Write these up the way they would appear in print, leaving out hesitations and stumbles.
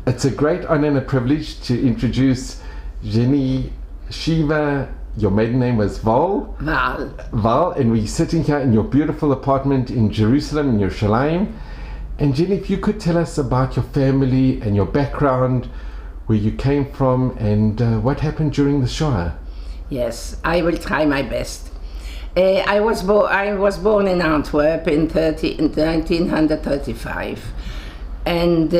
It's a great honor and a privilege to introduce Jenny Shiva. Your maiden name was Wahl. Wahl, and we're sitting here in your beautiful apartment in Jerusalem, in Yerushalayim. And Jenny, if you could tell us about your family and your background, where you came from, and what happened during the Shoah. Yes, I will try my best. I was born in Antwerp in 1935, and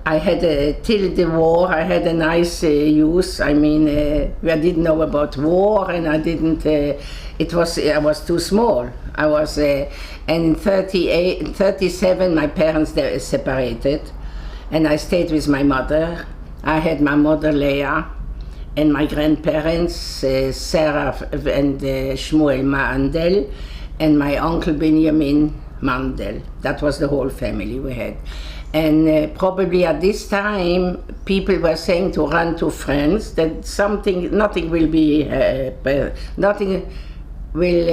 I had till the war I had a nice youth. I mean, I didn't know about war, and I didn't. I was too small. I was, and in 37, my parents they separated, and I stayed with my mother. I had my mother Leah, and my grandparents Sarah and Shmuel Mandel, and my uncle Benjamin Mandel. That was the whole family we had. And probably at this time, people were saying to run to France, that nothing will be, nothing will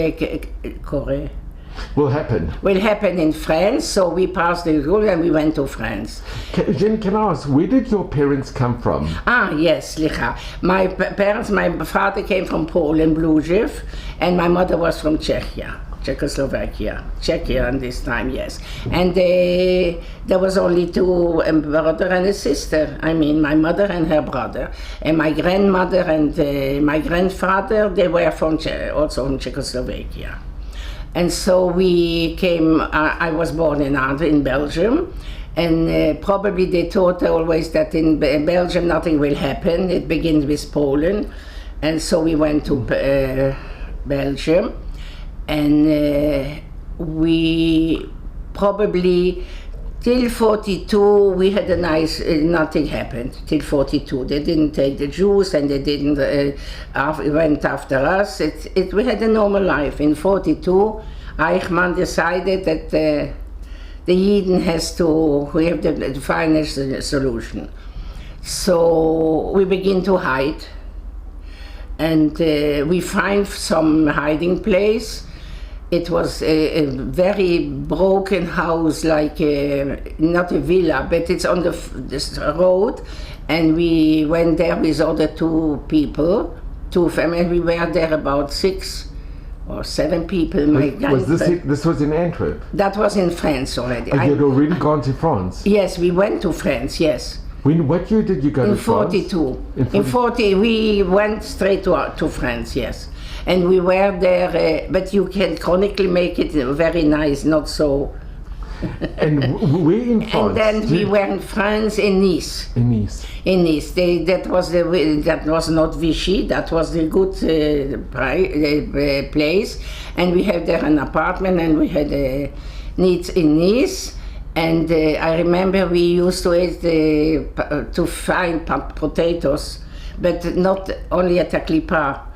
happen in France. So we passed the rule and we went to France. Jen, can I ask, where did your parents come from? Yes, Licha. My parents, my father came from Poland, Blujev, and my mother was from Czechoslovakia, Czechia at this time, yes. And there was only two, a brother and a sister. I mean, my mother and her brother. And my grandmother and my grandfather, they were also from Czechoslovakia. And so we came, I was born in Belgium. And probably they thought always that in Belgium nothing will happen. It begins with Poland. And so we went to Belgium. And we probably, till 42, we had a nice, nothing happened, till 42. They didn't take the Jews and they didn't, went after us. We had a normal life. In 42, Eichmann decided that the Yidden we have to find a solution. So we begin to hide. And we find some hiding place. It was a very broken house, like not a villa, but it's on this road. And we went there with other two families. We were there about 6 or 7 people. This was in Antwerp? That was in France already. You had already gone to France? Yes, we went to France, yes. What year did you go to France? In 40, we went straight to France, yes. And we were there, but you can chronically make it very nice, not so. And where in France? And then we were in France, in Nice. In Nice. In Nice. That was not Vichy, that was the good place. And we had there an apartment, and we had needs in Nice. And I remember we used to eat to find potatoes, but not only at הקליפה.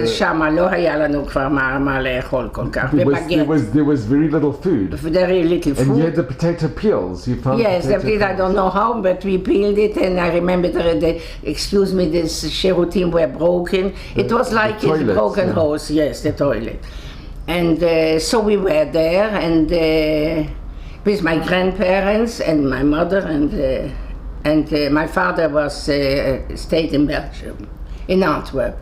שם לא היה לנו כבר מה לאכול כל כך. There was very little food. Very little food. And you had the potato peels. You found yes, I don't know how, but we peeled it, and I remember the shirutim were broken. It was like a broken house, yes, the toilet. And so we were there, and with my grandparents and my mother, and my father stayed in Belgium, in Antwerp.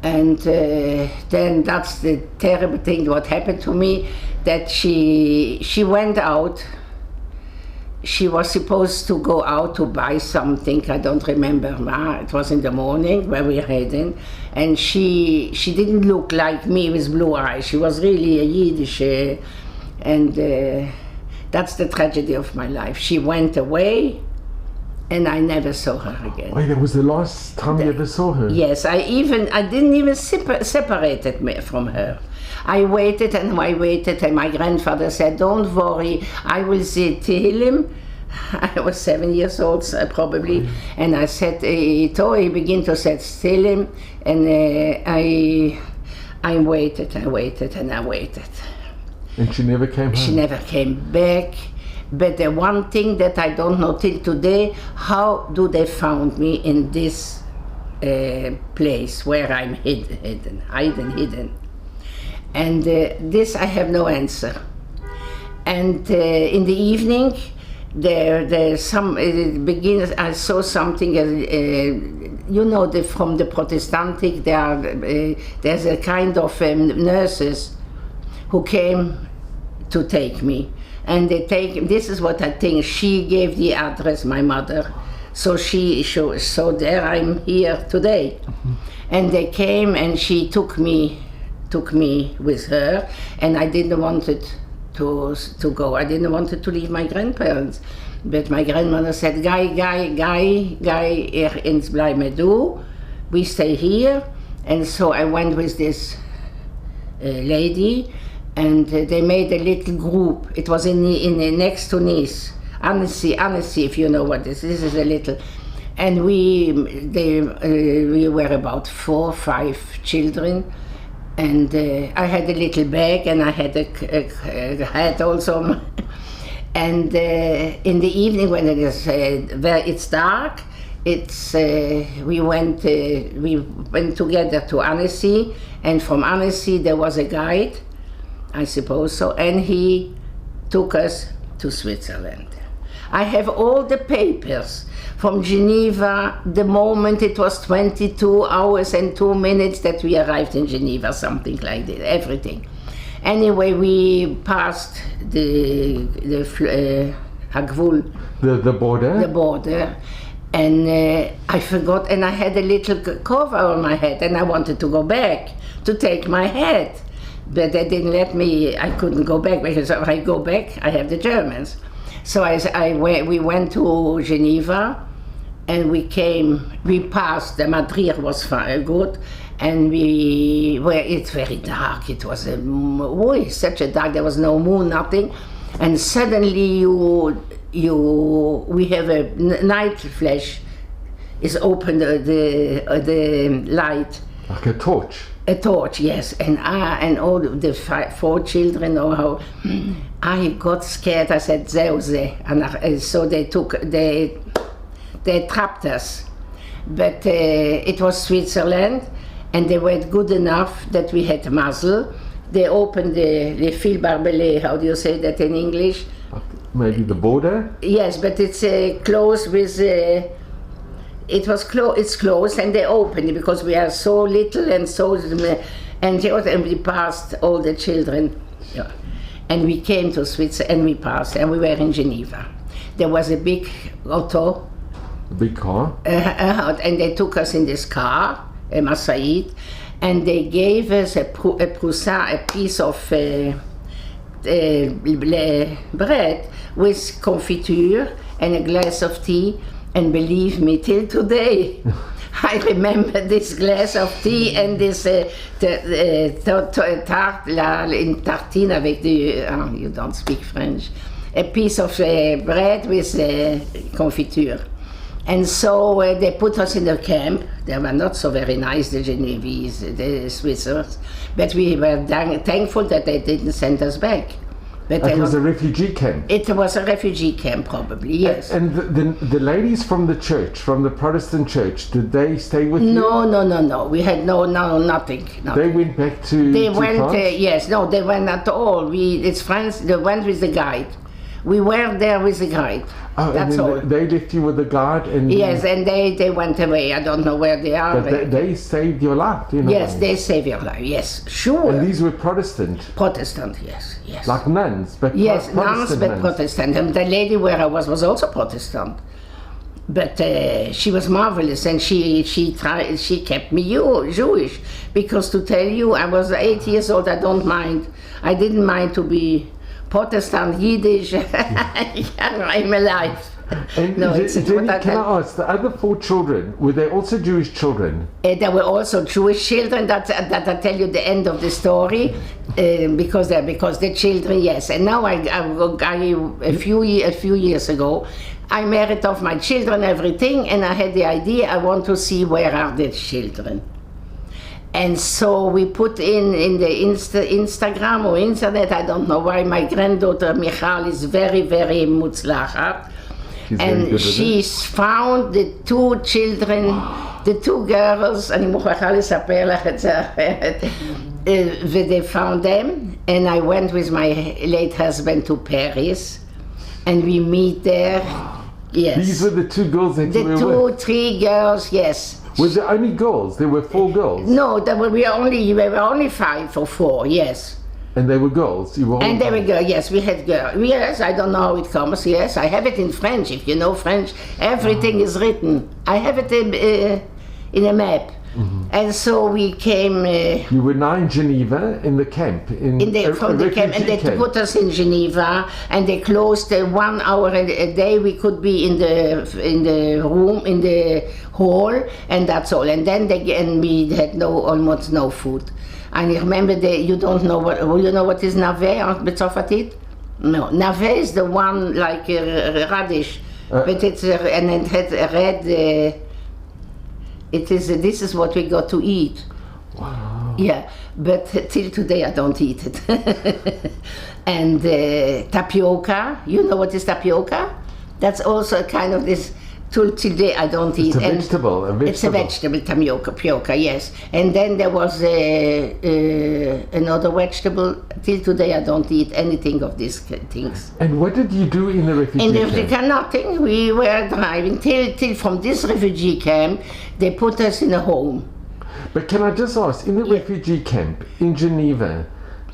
And then that's the terrible thing what happened to me, that she went out. She was supposed to go out to buy something, I don't remember. It was in the morning where we were heading, and she didn't look like me with blue eyes. She was really a Yiddish, and that's the tragedy of my life. She went away, and I never saw her again. Wait, that was the last time you ever saw her? Yes, I didn't even separate from her. I waited, and my grandfather said, "Don't worry, I will say Tehillim." I was 7 years old, probably, and I said, he began to say Tehillim, and I waited, and I waited. And she never came home? She never came back. But the one thing that I don't know till today, how do they found me in this place where I'm hidden? And this I have no answer. And in the evening, there's some begins. I saw something. You know, from the Protestantic, there's a kind of nurses who came to take me, and they take. This is what I think. She gave the address, my mother, so so there I'm here today, and they came and she took me with her, and I didn't want it to go. I didn't want to leave my grandparents. But my grandmother said, Guy, ins blijven du. We stay here. And so I went with this lady, and they made a little group. It was in next to Nice. Annecy, if you know what this is. This is a little. And we were about 4 or 5 children. And I had a little bag, and I had a hat also. And in the evening, when it's dark, we went together to Annecy, and from Annecy there was a guide, I suppose so, and he took us to Switzerland. I have all the papers from Geneva, the moment it was 22 hours and 2 minutes that we arrived in Geneva, something like that, everything. Anyway, we passed the border. The border, and I forgot, and I had a little cover on my head, and I wanted to go back to take my hat, but they didn't let me. I couldn't go back because if I go back, I have the Germans. So we went to Geneva, and we passed. The Madrid was good. And it's very dark. It was such a dark. There was no moon, nothing. And suddenly we have a night flash. Is open the light. Like a torch. A torch, yes. And all the 4 children. I got scared. I said Zeuze, and so they trapped us. But it was Switzerland. And they were good enough that we had muzzle. They opened the fil barbelé, how do you say that in English? Maybe the border? Yes, but it's closed with, it's closed, and they opened it because we are so little and so, and we passed all the children. Yeah. And we came to Switzerland, and we passed, and we were in Geneva. There was a big auto. A big car? And they took us in this car, a Masaid, and they gave us a piece of bread with confiture and a glass of tea, and believe me, till today, I remember this glass of tea and this tarte in tartine avec you don't speak French, a piece of bread with confiture. And so they put us in the camp. They were not so very nice, the Genevese, the Switzers, but we were thankful that they didn't send us back. But it was a refugee camp? It was a refugee camp, probably, yes. And the ladies from the church, from the Protestant church, did they stay with you? No. We had nothing. They went back to France? Yes, no, they went at all. It's France, they went with the guide. We were there with the guide. Oh, that's all. They left you with the guide? Yes, and they went away. I don't know where they are. But they saved your life, you know? Yes, they saved your life, yes, sure. And these were Protestant? Protestant, yes. Like nuns, but yes, nuns, but Protestant. And the lady where I was also Protestant. But she was marvelous, and she kept me Jewish, because to tell you, I was 8 years old. I didn't mind to be Protestant, Yiddish, I'm alive. And Jenny, can I ask, the other 4 children, were they also Jewish children? There were also Jewish children, that I tell you the end of the story, because the children, yes. And now a few years ago, I married off my children, everything, and I had the idea, I want to see where are the children. And so we put in the Instagram or internet, I don't know why, my granddaughter Michal is very, very mutzlachat. And she found the 2 children, the 2 girls, אני מוכרחה לספר לך את זה אחרת, they found them, and I went with my late husband to Paris, And we meet there. Yes. These were the two girls that you were with? 3 girls, yes. Were there only girls? There were 4 girls? No, we were only 5 or 4, yes. And they were girls? You were all and they were girls, yes, we had girls. Yes, I don't know how it comes, yes. I have it in French, if you know French. Everything is written. I have it in a map. Mm-hmm. And so we came... you were now in Geneva, in the camp? From the camp, and they put us in Geneva, and they closed 1 hour a day. We could be in the room, in the hall, and that's all. And then we had almost no food. And I remember you don't know what is navet b'Tzarfatit? No, navet is the one like a radish, but it's and it had a red. This is what we got to eat. Wow. Yeah, but till today I don't eat it. And tapioca, you know what is tapioca? That's also a kind of this. Till today I don't eat. It's a vegetable. It's a vegetable, tapioca, yes. And then there was another vegetable. Till today I don't eat anything of these things. And what did you do in the refugee camp? In the camp, nothing. We were driving till from this refugee camp, they put us in a home. But can I just ask, in the refugee camp in Geneva,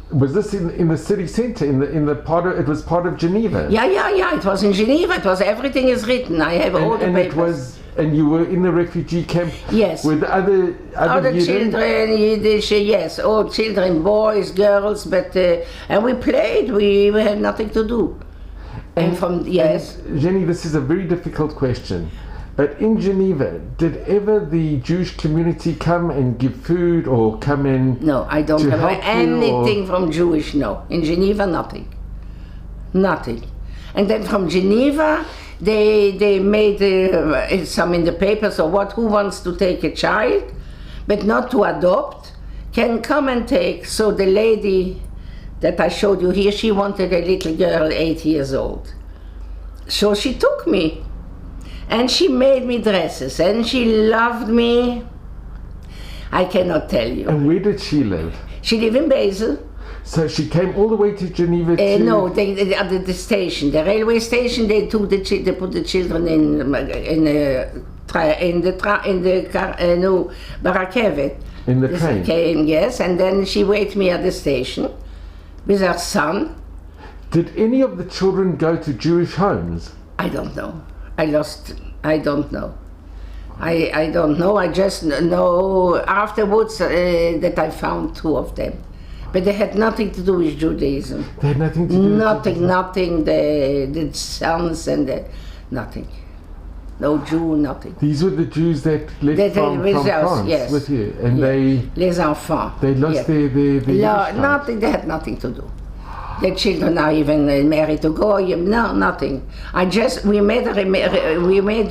was this in the city centre, in the part of, it was part of Geneva? Yeah, it was in Geneva, everything is written, I have all the papers. And you were in the refugee camp? Yes. With other children, Yiddish, yes, all children, boys, girls, but, and we played, we had nothing to do. And Jenny, this is a very difficult question. But in Geneva, did ever the Jewish community come and give food or come in? No, I don't remember anything from Jewish, no. In Geneva, nothing. Nothing. And then from Geneva, they made some in the papers or who wants to take a child, but not to adopt, can come and take. So the lady that I showed you here, she wanted a little girl, 8 years old. So she took me. And she made me dresses, and she loved me. I cannot tell you. And where did she live? She lived in Basel. So she came all the way to Geneva to... No, at the station, the railway station, they put the children in the barakevet. In the train? Yes, and then she waited me at the station with her son. Did any of the children go to Jewish homes? I don't know. I don't know. I don't know. I just know afterwards that I found 2 of them. But they had nothing to do with Judaism. They had nothing to do with Judaism? Nothing. The sons and nothing. No Jew, nothing. These were the Jews that left from France, yes. With you? And Les enfants. They lost their nothing. They had nothing to do. The children are even married to Goyim. No, nothing. We made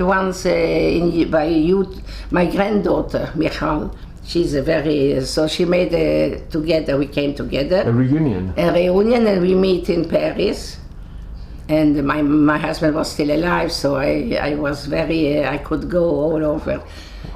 once by youth. My granddaughter Michal. She's so she made together. We came together. A reunion, and we meet in Paris. And my husband was still alive, so I was I could go all over,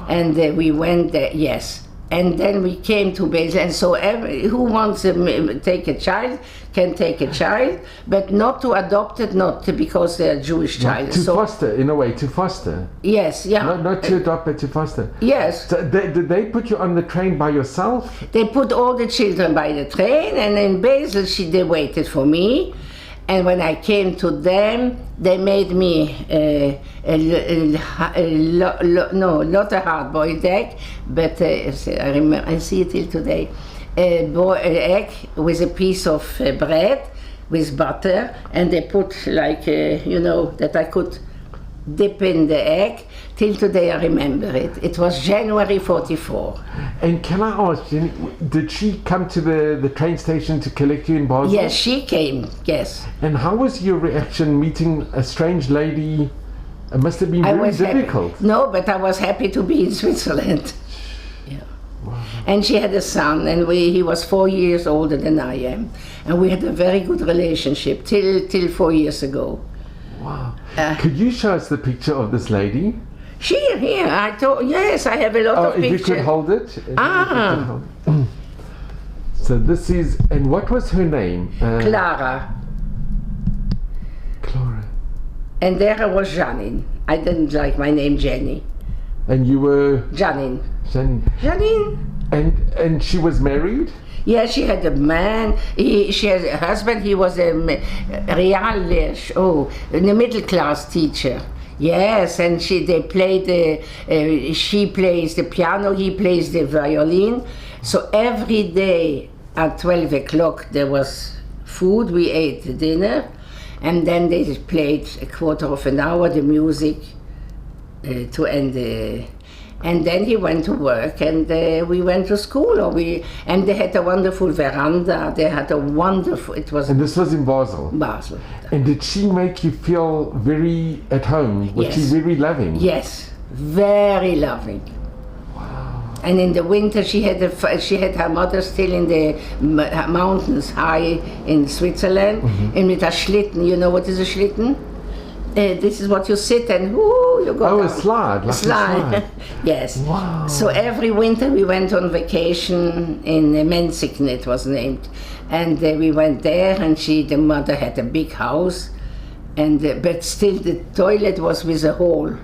and we went there. Yes. And then we came to Basel, and so who wants to take a child can take a child, but not to adopt it, not because they're a Jewish child. To foster, in a way, to foster. Yes, yeah. Not to adopt, but to foster. Yes. So did they put you on the train by yourself? They put all the children by the train, and in Basel they waited for me. And when I came to them, they made me not a hard-boiled egg, but I see it till today, an egg with a piece of bread with butter, and they put that I could dip in the egg. Till today I remember it. It was January 44. And can I ask, Jenny, did she come to the train station to collect you in Basel? Yes, she came, yes. And how was your reaction meeting a strange lady? It must have been very difficult. Happy. No, but I was happy to be in Switzerland. Yeah. Wow. And she had a son, and he was 4 years older than I am. And we had a very good relationship till 4 years ago. Wow. Could you show us the picture of this lady? Here, yes, I have a lot of pictures. If you could hold it. So this is, and what was her name? Clara. Clara. And there I was Janine. I didn't like my name Jenny. And you were? Janine. Janine. And she was married? Yeah, she had a man. She had a husband. He was a middle class teacher. Yes, and they played. She plays the piano. He plays the violin. So every day at 12 o'clock there was food. We ate dinner, and then they played a quarter of an hour the music to end the. And then he went to work, and we went to school. And they had a wonderful veranda. They had a wonderful. It was. And this was in Basel. Basel. And did she make you feel very at home? Was she very loving? Yes, very loving. Wow. And in the winter, she had her mother still in the mountains high in Switzerland, and with a Schlitten. You know what is a Schlitten? This is what you sit and you go down. A slide, like a slide. Yes. Wow. So every winter we went on vacation in Menzingen, it was named, and we went there. And the mother had a big house, and but still the toilet was with a hole.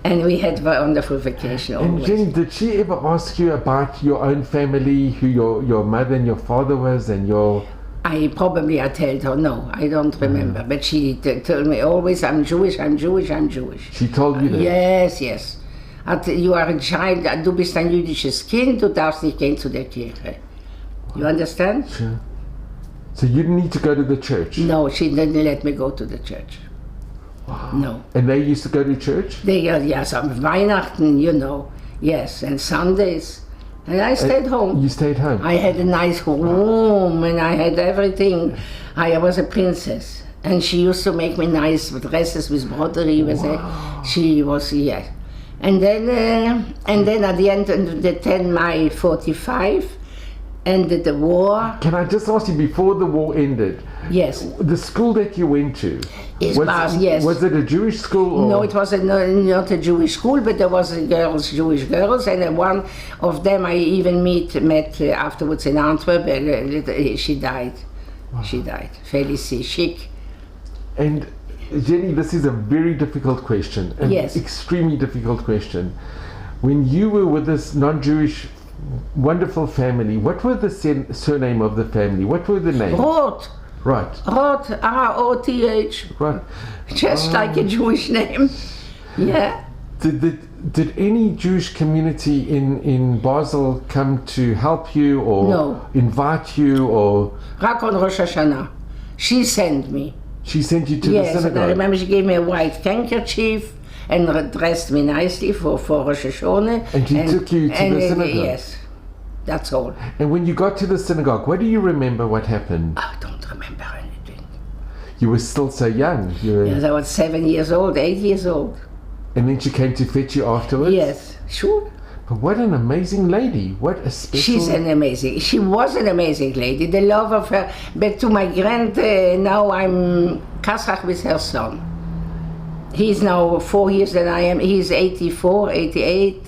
and we had a wonderful vacation always. And Jenny, did she ever ask you about your own family, who your mother and your father was, and your? I told her, no, I don't remember. But she told me always, I'm Jewish, I'm Jewish, I'm Jewish. She told you that? Yes, yes. You are a child, du bist ein jüdisches Kind, du darfst nicht gehen zu der Kirche. You understand? Sure. So you didn't need to go to the church? No, she didn't let me go to the church. Wow. No. And they used to go to church? Yes, on Weihnachten, yes, and Sundays. And I stayed home. You stayed home? I had a nice home, and I had everything. I was a princess. And she used to make me nice dresses with broderie. She was, yeah. And then at the end of the 10 May 45, ended the war. Can I just ask you, before the war ended, yes, the school that you went to, yes. Was it a Jewish school? Or? No, it was not a Jewish school, but there was Jewish girls, and one of them I even met afterwards in Antwerp. She died. Wow. She died. Félicie Schick. And Jenny, this is a very difficult question, an extremely difficult question. When you were with this non-Jewish wonderful family, what were the surname of the family? What were the names? Roth. Right. Roth, R-O-T-H. Right. Just like a Jewish name. Yeah. Did any Jewish community in Basel come to help you or invite you or? Rak on Rosh Hashanah. She sent me. She sent you to the synagogue? Yes, and I remember she gave me a white handkerchief and dressed me nicely for Rosh Hashanah. And she took you to the synagogue? Yes, that's all. And when you got to the synagogue, what do you remember what happened? I don't remember anything. You were still so young. Yes, I was 7 years old, 8 years old. And then she came to fetch you afterwards? Yes, sure. But what an amazing lady. What a special... She was an amazing lady. The love of her. But to my now I'm Kazakh with her son. He's now 4 years than I am. He's 84, 88.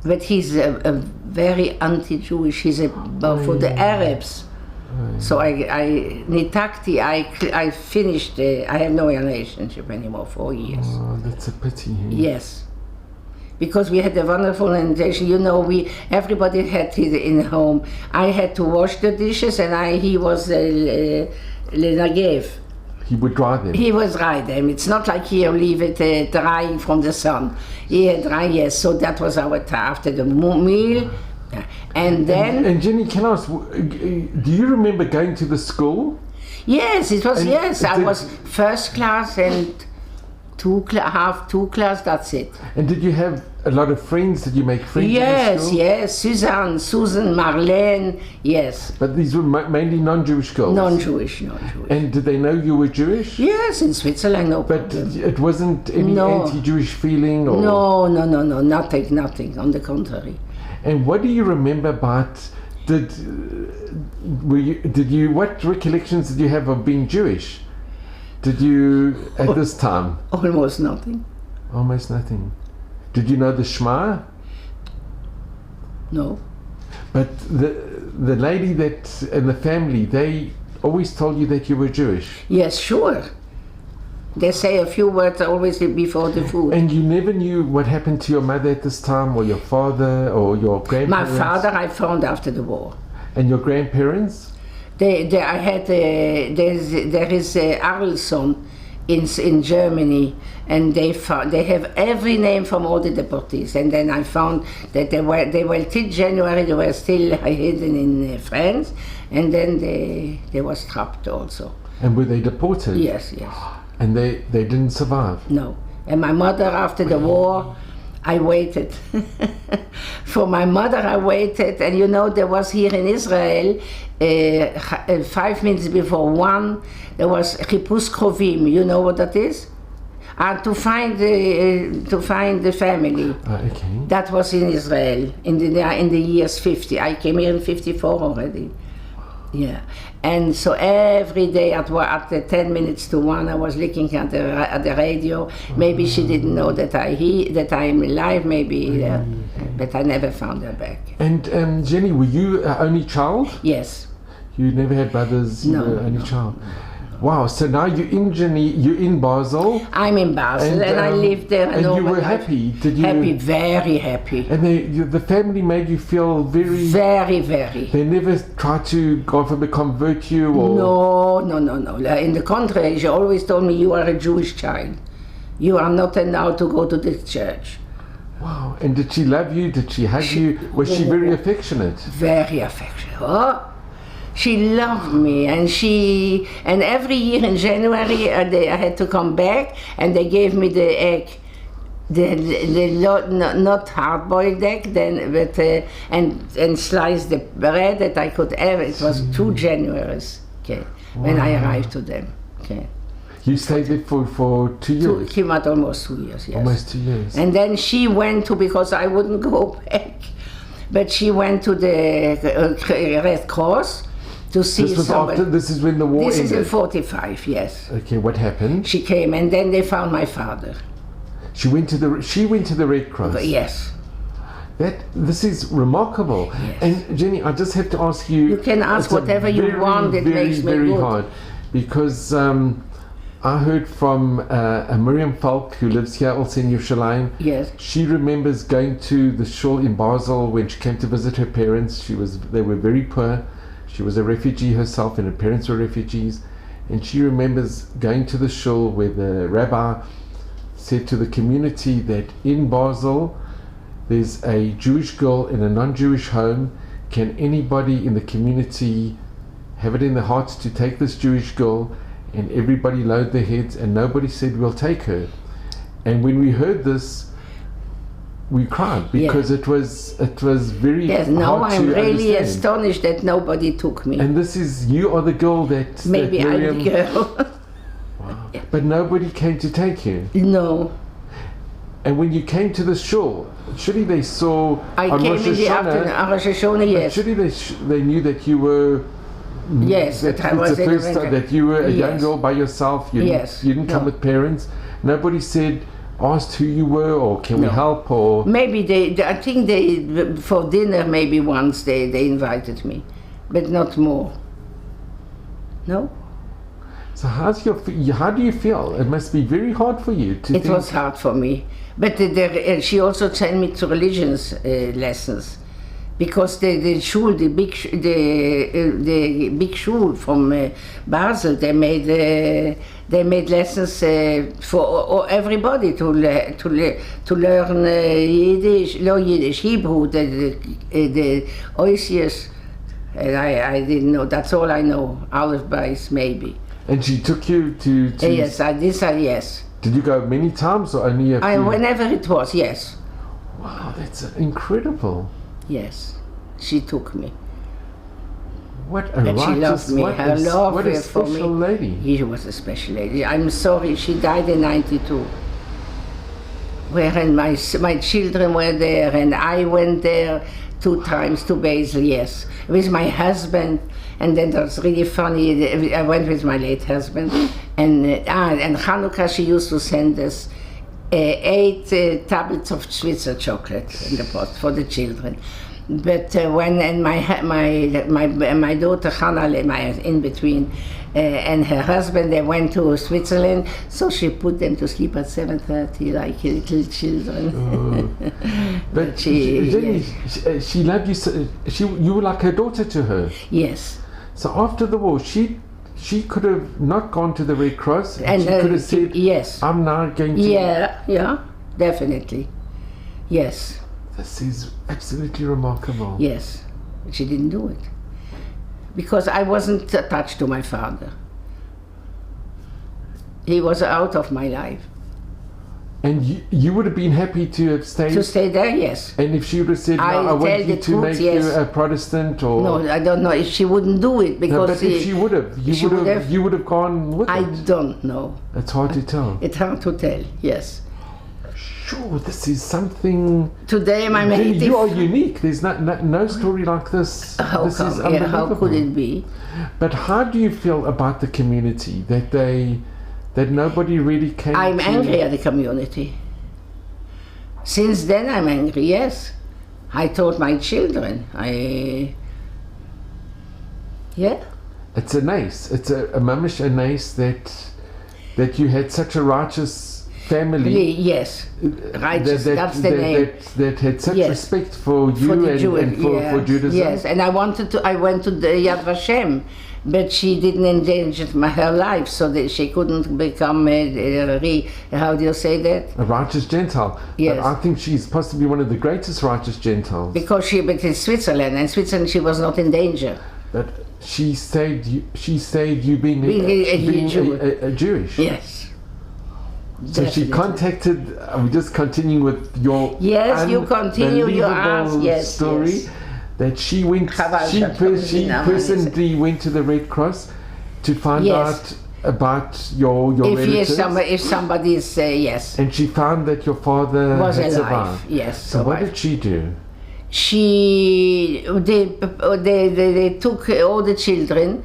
But he's a very anti-Jewish. He's for the Arabs. So I finished. I have no relationship anymore. 4 years. Oh, that's a pity. Yes, because we had a wonderful invitation. Everybody had it in home. I had to wash the dishes, and he was le Nagev. He would dry them. He would dry them. It's not like here leave it drying from the sun. He had dry. Yes, so that was our after the meal. And then... And Jenny, can I ask, do you remember going to the school? Yes, it was, I was first class and two class, that's it. And did you have a lot of friends? Did you make friends in the school? Yes, Susan, Marlene, yes. But these were mainly non-Jewish girls? Non-Jewish. And did they know you were Jewish? Yes, in Switzerland, no problem. But it wasn't any anti-Jewish feeling? Or? No, nothing, on the contrary. And what do you remember about, what recollections did you have of being Jewish? Did you, at this time? Almost nothing. Almost nothing. Did you know the Shema? No. But the lady and the family, they always told you that you were Jewish? Yes, sure. They say a few words always before the food. And you never knew what happened to your mother at this time, or your father, or your grandparents? My father I found after the war. And your grandparents? There is Arlson in Germany, and they have every name from all the deportees. And then I found that they were till January they were still hidden in France, and then they was trapped also. And were they deported? Yes. And they didn't survive? No. And my mother, after the war, I waited. For my mother, I waited. And you know, there was here in Israel, 5 minutes before 1, there was Chipus Krovim. You know what that is? To find the family. Okay. That was in Israel in the years 50. I came here in 54 already. Yeah, and so every day at the 10 minutes to 1, I was looking at the radio. Maybe she didn't know that I'm alive. Maybe, but I never found her back. And Jenny, were you only child? Yes. You never had brothers. You were only child. Wow. So now you're in Jenny. You're in Basel. I'm in Basel, and I lived there. And you were happy? Did you? Happy, very happy. And the family made you feel very. Very, very. They never tried to, God forbid, convert you, or. No. In the contrary, she always told me, "You are a Jewish child. You are not allowed to go to the church." Wow. And did she love you? Did she hug you? Was she very affectionate? Very affectionate. Oh. She loved me, and every year in January I had to come back, and they gave me the egg, not hard-boiled egg, and sliced the bread that I could have. It was 2 Januaries, when I arrived to them. Okay. You stayed there for 2 years? Almost 2 years, yes. Almost 2 years. And then she went to, because I wouldn't go back, but she went to the Red Cross. To see this was after. This is when the war ended. This is in 45. Yes. Okay. What happened? She came, and then they found my father. She went to the Red Cross. Yes. This is remarkable. Yes. And Jenny, I just have to ask you. You can ask whatever you want. It makes me very good. hard, because I heard from Miriam Falk, who lives here also in Yerushalayim. Yes. She remembers going to the shul in Basel when she came to visit her parents. They were very poor. She was a refugee herself, and her parents were refugees. And she remembers going to the shul where the rabbi said to the community that in Basel there's a Jewish girl in a non-Jewish home. Can anybody in the community have it in their hearts to take this Jewish girl? And everybody lowered their heads, and nobody said, we'll take her. And when we heard this, we cried, because it was very hard now I'm to really understand. Astonished that nobody took me. And you are the girl that maybe that I'm the girl. Wow. But nobody came to take you. No. And when you came to the shul, surely they saw. I came in the afternoon. Rosh Hashanah, yes. Surely they knew that you were. Yes, that I was the first time that you were a young girl by yourself. You didn't come with parents. Nobody asked who you were, or can we help, or maybe I think for dinner maybe once they invited me, but not more. No. So how do you feel? It must be very hard for you to. It was hard for me, but she also sent me to religions lessons, because the shul, the big shul from Basel, they made lessons for everybody to learn Yiddish, Hebrew, the Oisius. And I didn't know. That's all I know. Aleph Beis maybe. And she took you to yes, yes. Did you go many times, or only a few? Whenever it was, yes. Wow, that's incredible. Yes, she took me. What a righteous, she loved me. Her love what a for special me. lady. She was a special lady. I'm sorry, she died in '92. Wherein my children were there, and I went there 2 times to Basel, yes, with my husband. And then that was really funny. I went with my late husband, and Hanukkah she used to send us 8 tablets of Swiss chocolate in the post for the children. But when and my daughter Hannah, my in between, and her husband, they went to Switzerland, so she put them to sleep at 7:30 like little children. Oh. But she loved you. You were like her daughter to her. Yes. So after the war, she could have not gone to the Red Cross, and she could have said, "Yes, I'm now going to." Yeah, definitely. Yes. This is absolutely remarkable. Yes, but she didn't do it because I wasn't attached to my father. He was out of my life. And you would have been happy to have stayed? To stay there, yes. And if she would have said, no, I want you to make you a Protestant, or... No, I don't know if she wouldn't do it because... No, but if she would have, you would have gone with it. I don't know. It's hard to tell. It's hard to tell, yes. Sure, this is something... Today I'm 80. You are unique. There's no story like this. This is unbelievable. Yeah, how could it be? But how do you feel about the community, that nobody really came I'm angry at the community. Since then I'm angry, yes. I told my children, yeah. It's a nice, it's a mamish a nice that you had such a righteous family. Yes, righteous, that's the name. That had such respect for you and for Judaism. Yes, and I went to the Yad Vashem, but she didn't endanger her life, so that she couldn't become how do you say that? A righteous Gentile. Yes. But I think she's possibly one of the greatest righteous Gentiles. Because but in Switzerland, and Switzerland she was not in danger. But she saved you being a Jewish. Yes. So Definitely. she contacted. We're just continuing with your you continue your story. Yes. That she went. She personally went to the Red Cross to find out about your relatives. If somebody is yes. And she found that your father was had alive. Survived. Yes. So what did she do? They took all the children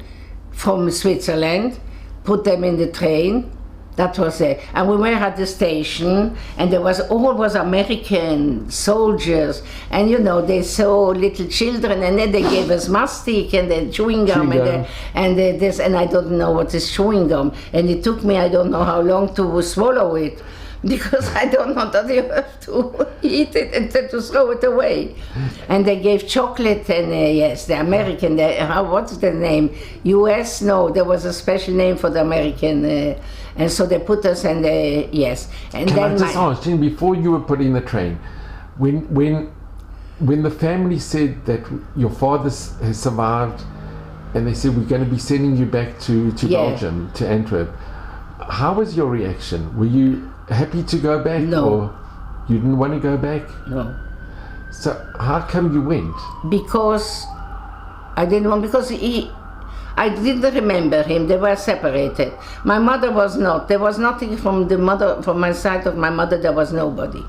from Switzerland, put them in the train. That was it. And we were at the station, and there was American soldiers, and they saw little children, and then they gave us mastic and then chewing gum, and I don't know what is chewing gum, and it took me I don't know how long to swallow it, because I don't know that you have to eat it and then to throw it away. And they gave chocolate, and the American, what's the name? US? No, there was a special name for the American. And so they put us in the, yes. And Can then I just ask, Jean, before you were put in the train, when the family said that your father has survived, and they said, we're going to be sending you back to Belgium, to Antwerp, how was your reaction? Were you happy to go back? No. Or you didn't want to go back? No. So how come you went? Because I didn't want, I didn't remember him. They were separated. My mother was not. There was nothing from my side of my mother. There was nobody.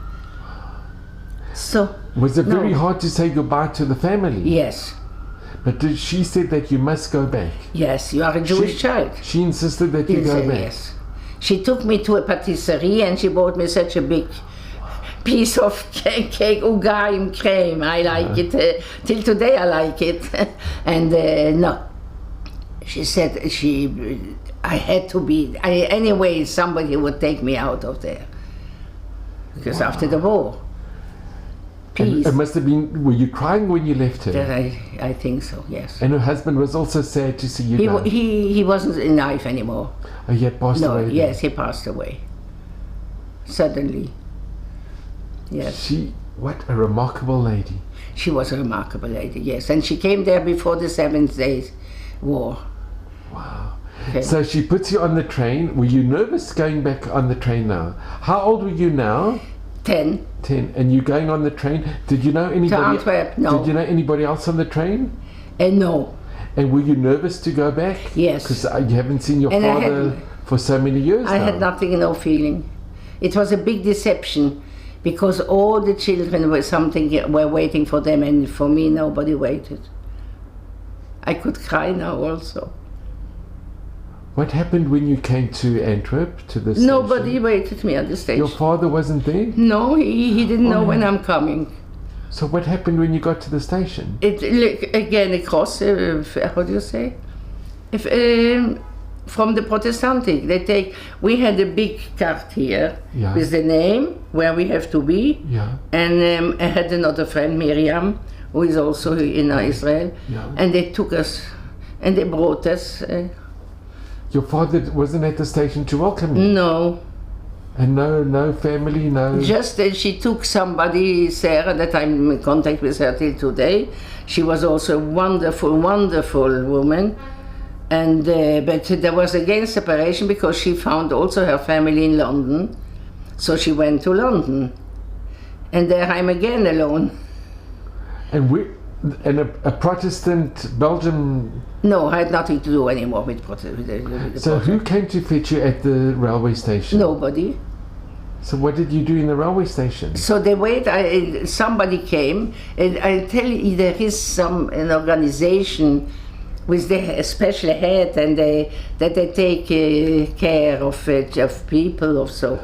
So was it very hard to say goodbye to the family? Yes. But she said that you must go back. Yes, you are a Jewish child. She insisted that you go back. Yes. She took me to a patisserie and she bought me such a big piece of cake, uga in cream. I like it. Till today I like it. And no. She said I had to be, anyway somebody would take me out of there. Because after the war, peace. It must have been, were you crying when you left her? I think so, yes. And her husband was also sad to see you go? He wasn't in life anymore. Oh, he had passed away? Yes, he passed away. Suddenly. Yes. What a remarkable lady. She was a remarkable lady, yes. And she came there before the 7 Days War. Wow. Okay. So she puts you on the train. Were you nervous going back on the train now? How old were you now? 10. 10. And you going on the train? Did you know anybody? To Antwerp, no. Did you know anybody else on the train? No. And were you nervous to go back? Yes. Because you haven't seen your father for so many years I had nothing, no feeling. It was a big deception because all the children were waiting for them, and for me nobody waited. I could cry now also. What happened when you came to Antwerp, to the station? Nobody waited me at the station. Your father wasn't there? No, he didn't know when I'm coming. So what happened when you got to the station? Again across, how do you say? From the Protestantic, we had a big card here with the name where we have to be, and I had another friend, Miriam, who is also in Israel, and they took us and they brought us. Your father wasn't at the station to welcome you? No. And no family, no... Just she took somebody, Sarah, that I'm in contact with her till today. She was also a wonderful, wonderful woman. And but there was again separation because she found also her family in London. So she went to London. And there I'm again alone. And a Protestant Belgium... No, I had nothing to do anymore with Protestant. So who came to fetch you at the railway station? Nobody. So what did you do in the railway station? So they wait, somebody came, and I tell you there is an organization with a special head, and that they take care of people or so.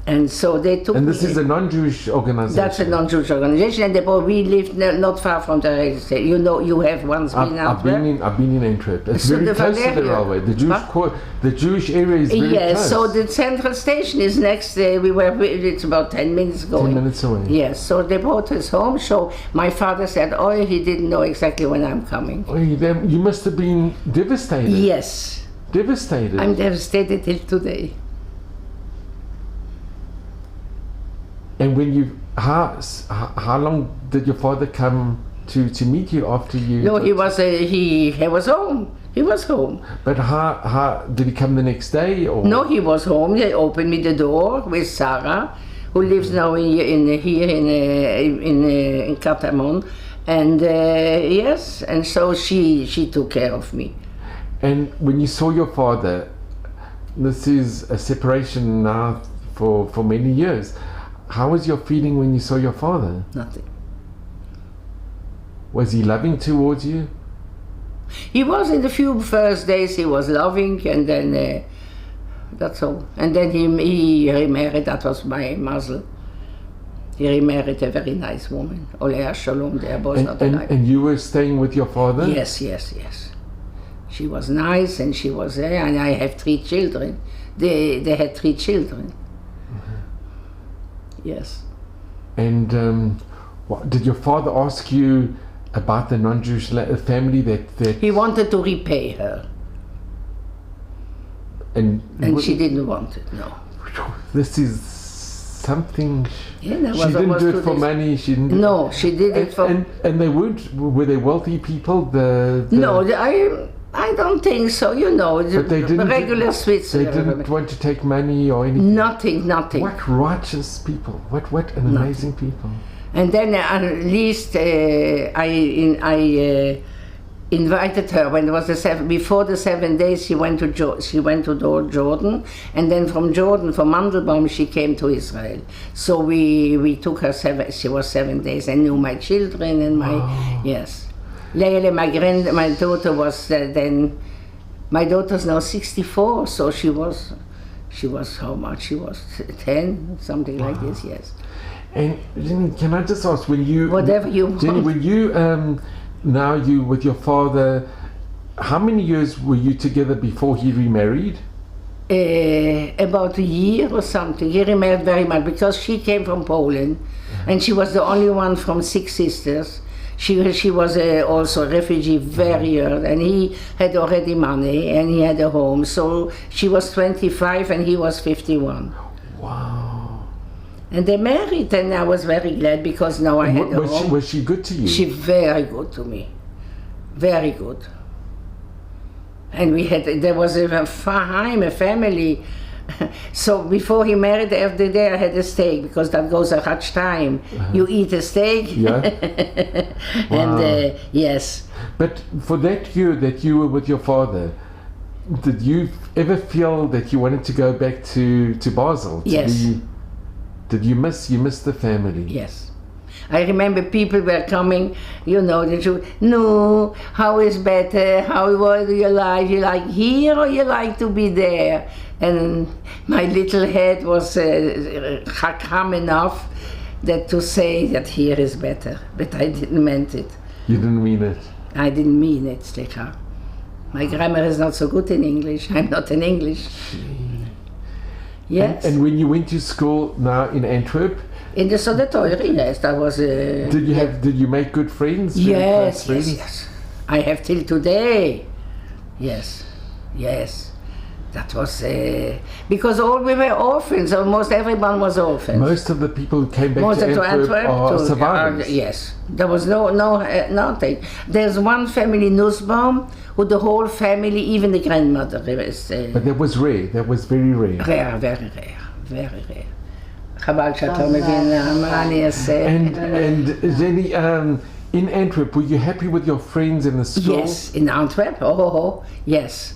And so they took. And this is a non-Jewish organization. That's a non-Jewish organization, and we lived not far from the railway station. You know, you have once been out there. I've been in Antwerp. It's so very close to the railway. The Jewish area is very close. Yes. So the central station is next. It's about 10 minutes going. 10 minutes away. Yes. So they brought us home. So my father said, "Oh, he didn't know exactly when I'm coming." Oh, you must have been devastated. Yes. Devastated. I'm devastated till today. And when how long did your father come to meet you after you? No, he was home. He was home. But how did he come the next day or? No, he was home. They opened me the door with Sarah, who lives now in Catamon, and yes, and so she took care of me. And when you saw your father, this is a separation now for many years. How was your feeling when you saw your father? Nothing. Was he loving towards you? He was in the few first days. He was loving, and then that's all. And then he remarried. That was my muzzle. He remarried a very nice woman. Olea Shalom. And you were staying with your father? Yes. She was nice, and she was there. And I have 3 children. They had 3 children. Yes. And did your father ask you about the non-Jewish family that... He wanted to repay her. And she didn't want it, no. This is something... Yeah, she didn't do it for money, she didn't... No, she did it for... And they were they wealthy people? No, I don't think so, you know, regular Swiss. They didn't want to take money or anything? Nothing. What righteous people, what an amazing people. And then at least I invited her when it was before the 7 days. She went to Jordan, and then from Jordan, from Mandelbaum, she came to Israel. So we took her she was 7 days. I knew my children and yes. Leila, my daughter was then. My daughter's now 64, so she was how much? She was 10, something like this. Yes. And Jenny, can I just ask, when you Jenny, when you now you with your father, how many years were you together before he remarried? About a year or something. He remarried very much because she came from Poland, and she was the only one from 6 sisters. She was also a refugee very early, and he had already money and he had a home. So she was 25 and he was 51. Wow. And they married, and I was very glad because now I had a home. Was she good to you? She very good to me. Very good. And there was a family. So before he married, every day I had a steak because that goes a hard time. You eat a steak. Yeah. And yes. But for that year that you were with your father, did you ever feel that you wanted to go back to Basel? Yes. Did you miss the family? Yes. I remember people were coming, you know, no, how is better? What do you like? You like here or you like to be there? And my little head was calm enough that to say that here is better, but I didn't mean it. You didn't mean it. I didn't mean it, Slicha. My grammar is not so good in English. I'm not in English. Yes. And when you went to school now in Antwerp, in the Sodetoire, yes, that was. Did you make good friends? Yes, yes. I have till today. Yes, yes. That was because all we were orphans. Almost everyone was orphans. Most of the people who came back to Antwerp are survivors. Yes, there was nothing. There's one family, Nussbaum, who the whole family, even the grandmother, was. But that was rare. That was very rare. Rare, very rare, very rare. And Jenny, in Antwerp, were you happy with your friends in the school? Yes, in Antwerp. Yes.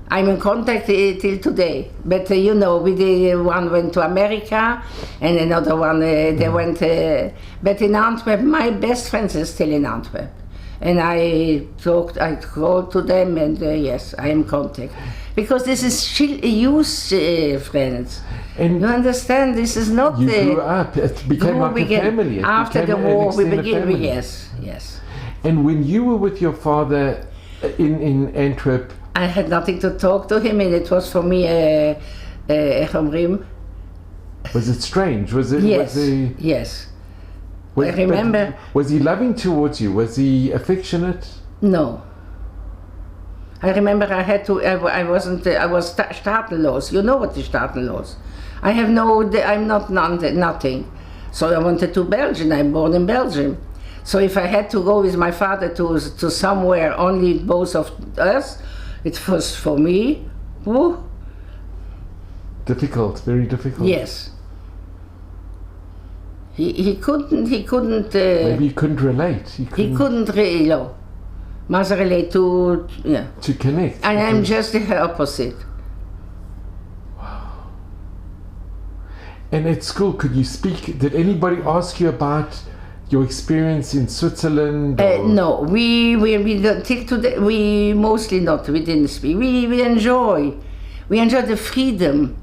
I'm in contact till today. But you know, one went to America, and another one they went. But in Antwerp, my best friends are still in Antwerp, and I called to them, and yes, I am in contact because this is youth friends. And you understand, this is not. You grew up. It became like a family. After the war, we began. Yes, yes. And when you were with your father in Antwerp, I had nothing to talk to him, and it was for me. Was it strange? Was it? Yes. Yes. I remember. Was he loving towards you? Was he affectionate? No. I remember I had to. I was statelos. You know what is statelos? I have I'm not nothing. So I wanted to Belgium. I'm born in Belgium. So if I had to go with my father to somewhere, only both of us, it was for me. Woo. Difficult, very difficult. Yes. He couldn't. Maybe he couldn't relate. He couldn't really. No. Must relate to. Yeah. To connect. And I'm just the opposite. And at school, could you speak? Did anybody ask you about your experience in Switzerland? No, we till today we mostly not. We didn't speak. We enjoy the freedom,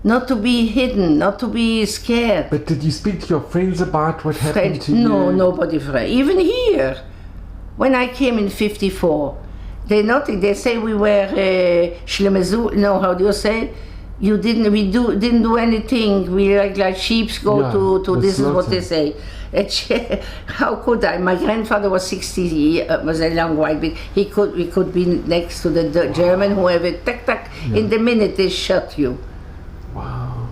not to be hidden, not to be scared. But did you speak to your friends about what happened to you? No, nobody. Even here, when I came in '54, they say we were schlemmezu. No, how do you say? We didn't do anything. We like sheep go to this is what they say. How could I? My grandfather was 60, was a long white bit. We could be next to the German, whoever, tack, in the minute they shot you. Wow.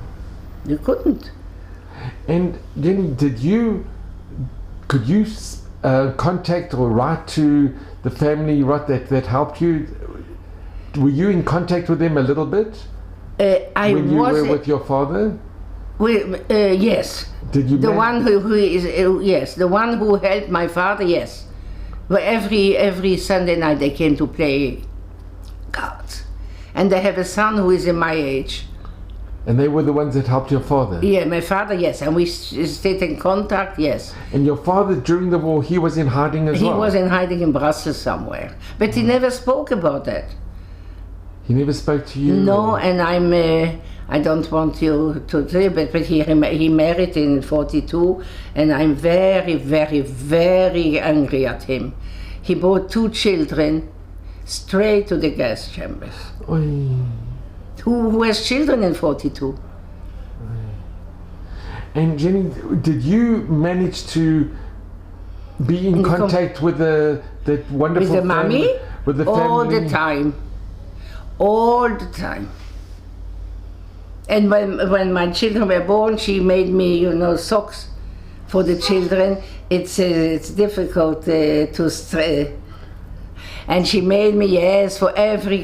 You couldn't. And Jenny, could you contact or write to the family that helped you? Were you in contact with them a little bit? When you were with your father? Yes. Did you? The one who is yes, the one who helped my father. Yes. But every Sunday night they came to play cards, and they have a son who is in my age. And they were the ones that helped your father? Yeah, my father, yes, and we stayed in contact, yes. And your father, during the war, he was in hiding as well? He was in hiding in Brussels somewhere, but he never spoke about that. He never spoke to you? No, and I don't want you to say, but he married in '42, and I'm very, very, very angry at him. He brought 2 children straight to the gas chambers. Oy. Who has children in '42? And Jenny, did you manage to be in contact with that wonderful with the mommy? With the family? All the time. And when my children were born, she made me, socks for the children. It's difficult to stray. And she made me, yes, for every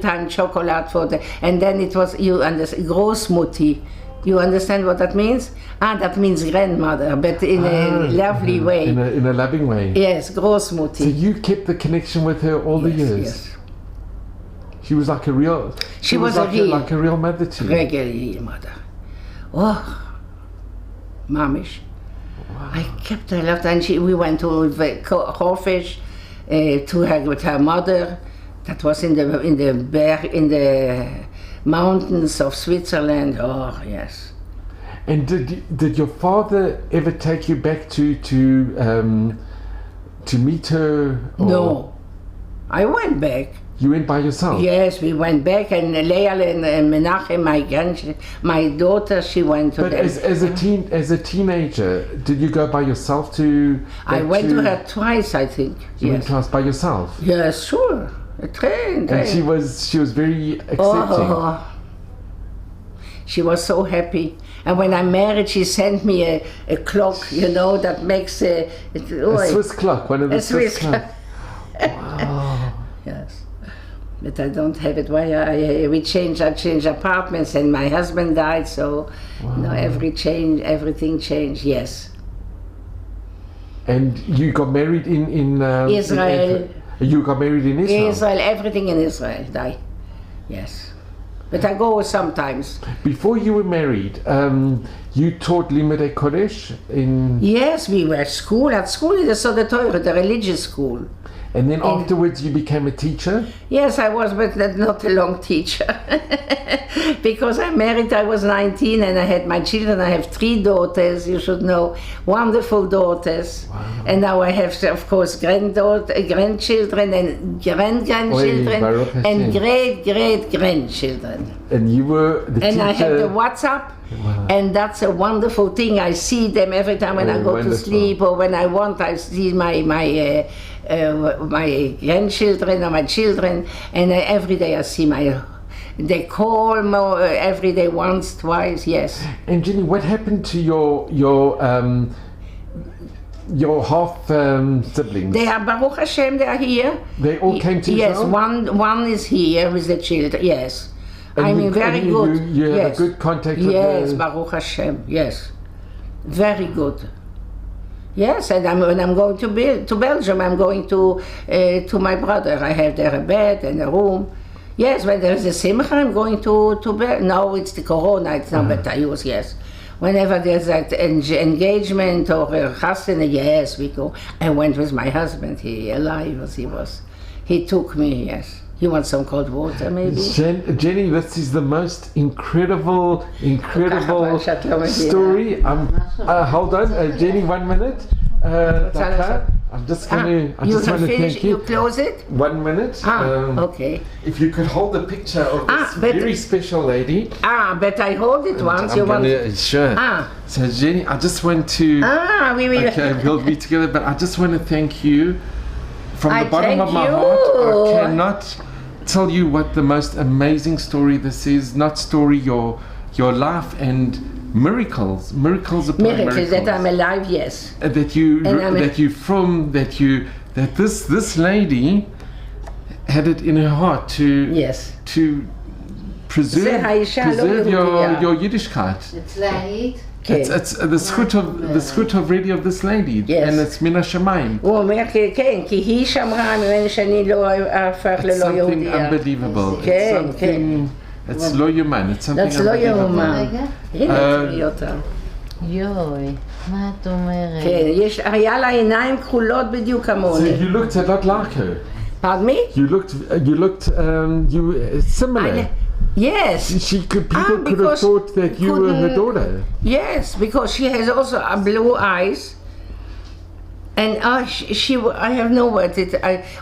time chocolate for the, and then it was, you understand, Großmutti. You understand what that means? That means grandmother, but in a lovely way. In a loving way. Yes, Großmutti. So you kept the connection with her all the years? Yes. She was like a real. She was like a real mother to you. Regular mother. Oh, mamish. Wow. I kept her left, and we went to Horfish. To her with her mother, that was in the mountains of Switzerland. Oh yes. And did your father ever take you back to meet her? Or No, I went back. You went by yourself? Yes, we went back, and Leal and Menachem, my daughter, she went to them. But as a teenager, did you go by yourself to? I went to her twice, I think. You went twice by yourself? Yes, sure. A train. And she was very accepting. Oh, she was so happy. And when I married, she sent me a clock, you know, that makes a Swiss clock, one of the Swiss clocks. Wow. Yes. But I don't have it. Why I changed apartments, and my husband died, so everything changed. Yes. And you got married in Israel. You got married in Israel. Israel, everything in Israel died. Yes. But I go sometimes. Before you were married, you taught Limudei Kodesh in. Yes, we were at school in the Sod Torah, the religious school. And then afterwards you became a teacher? Yes, I was, but not a long teacher. Because I married, I was 19, and I had my children. I have 3 daughters, you should know, wonderful daughters. Wow. And now I have, of course, grandchildren and grandchildren and great-great-grandchildren. And you were the teacher? And I have the WhatsApp. Wow. And that's a wonderful thing. I see them every time when I go to sleep, or when I want, I see my grandchildren or my children, and every day I see they call every day, once, twice, yes. And Jenny, what happened to your half siblings? They are, Baruch Hashem, they are here. They all came to Yes, Israel? one is here with the children, yes. And very good. You have a good contact with Yes, Baruch Hashem, yes. Very good. Yes, and when I'm going to Belgium, I'm going to my brother. I have there a bed and a room. Yes, when there is a simcha, I'm going to Belgium. No, it's the corona, it's not that I use, yes. Whenever there's that engagement or a chasana, yes, we go. I went with my husband, he alive as he was. He took me, yes. You want some cold water, maybe? Jenny, this is the most incredible story. Hold on, Jenny, 1 minute. I'm just going to. I just want to thank you. You close it? 1 minute. Okay. If you could hold the picture of this very special lady. But I hold it once. Sure. So Jenny, I just want to. We will. Okay, we'll be together. But I just want to thank you. From the bottom of my heart, I cannot tell you what the most amazing story this is. Not story, your life and miracles upon miracles. That I'm alive, yes. That this lady had it in her heart to preserve your Yiddishkeit. It's the schut of radio of this lady, and it's min hashamayim. It's something unbelievable. It's lo human. It's something unbelievable. יוי, מה את אומרת? כן, היה לה עיניים כחולות בדיוק כמוני. So you looked a lot like her. Pardon me? You looked similar. Yes. People could have thought that you were her daughter. Yes, because she has also blue eyes. And I have no words.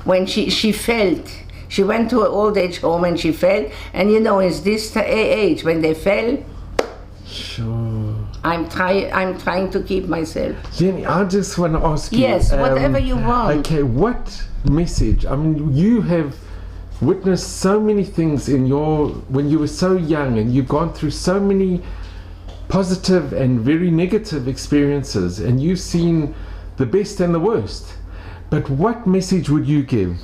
When she felt, she went to an old age home and she fell. And you know, it's this age when they fell. Sure. I'm trying to keep myself. Jenny, I just want to ask you. Yes, whatever you want. Okay, what message? I mean, you have witnessed so many things when you were so young, and you've gone through so many positive and very negative experiences, and you've seen the best and the worst. But what message would you give?